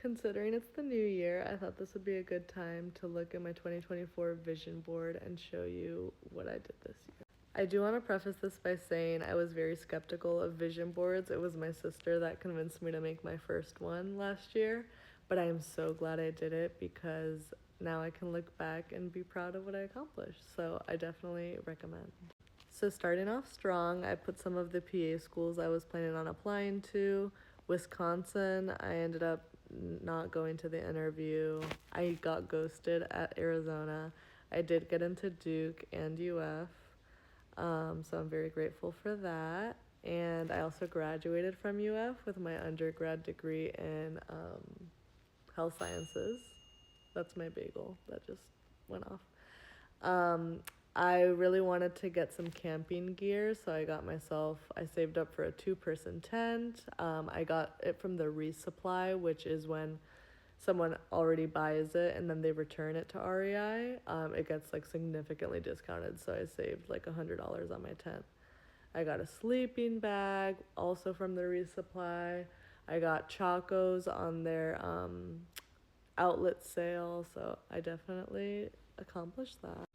Considering it's the new year, I thought this would be a good time to look at my 2024 vision board and show you what I did this year. I do want to preface this by saying I was very skeptical of vision boards. It was my sister that convinced me to make my first one last year, but I am so glad I did it because now I can look back and be proud of what I accomplished. So I definitely recommend. So starting off strong, I put some of the PA schools I was planning on applying to. Wisconsin, I ended up not going to the interview. I got ghosted at Arizona. I did get into Duke and UF, so I'm very grateful for that. And I also graduated from UF with my undergrad degree in health sciences. That's my bagel that just went off. I really wanted to get some camping gear, so I saved up for a 2-person tent. I got it from the resupply, which is when someone already buys it and then they return it to REI. It gets like significantly discounted, so I saved like $100 on my tent. I got a sleeping bag, also from the resupply. I got Chacos on their outlet sale, so I definitely accomplished that.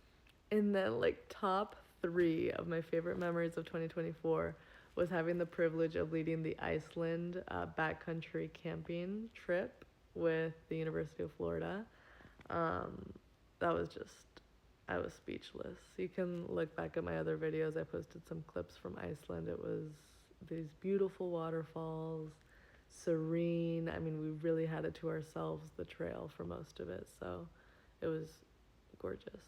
And then, like, top 3 of my favorite memories of 2024 was having the privilege of leading the Iceland backcountry camping trip with the University of Florida. That was just, I was speechless. You can look back at my other videos. I posted some clips from Iceland. It was these beautiful waterfalls, serene. I mean, we really had it to ourselves, the trail, for most of it. So it was gorgeous.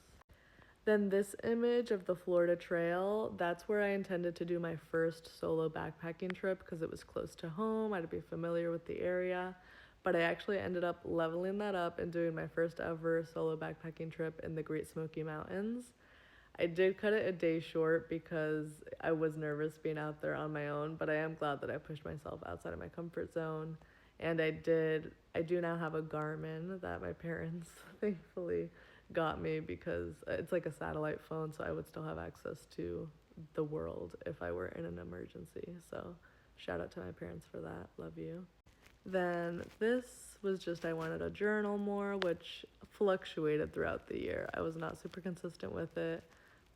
Then this image of the Florida Trail, that's where I intended to do my first solo backpacking trip because it was close to home. I'd be familiar with the area. But I actually ended up leveling that up and doing my first ever solo backpacking trip in the Great Smoky Mountains. I did cut it a day short because I was nervous being out there on my own, but I am glad that I pushed myself outside of my comfort zone. And I do now have a Garmin that my parents thankfully got me because it's like a satellite phone, so I would still have access to the world if I were in an emergency. So shout out to my parents for that. Love you. Then this was just I wanted to journal more, which fluctuated throughout the year. I was not super consistent with it,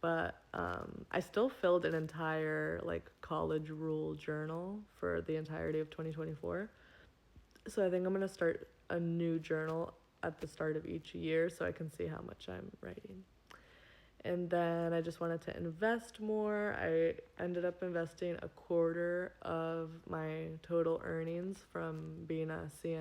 but I still filled an entire like college rule journal for the entirety of 2024. So I think I'm gonna start a new journal at the start of each year so I can see how much I'm writing. And then I just wanted to invest more. I ended up investing a quarter of my total earnings from being a CNA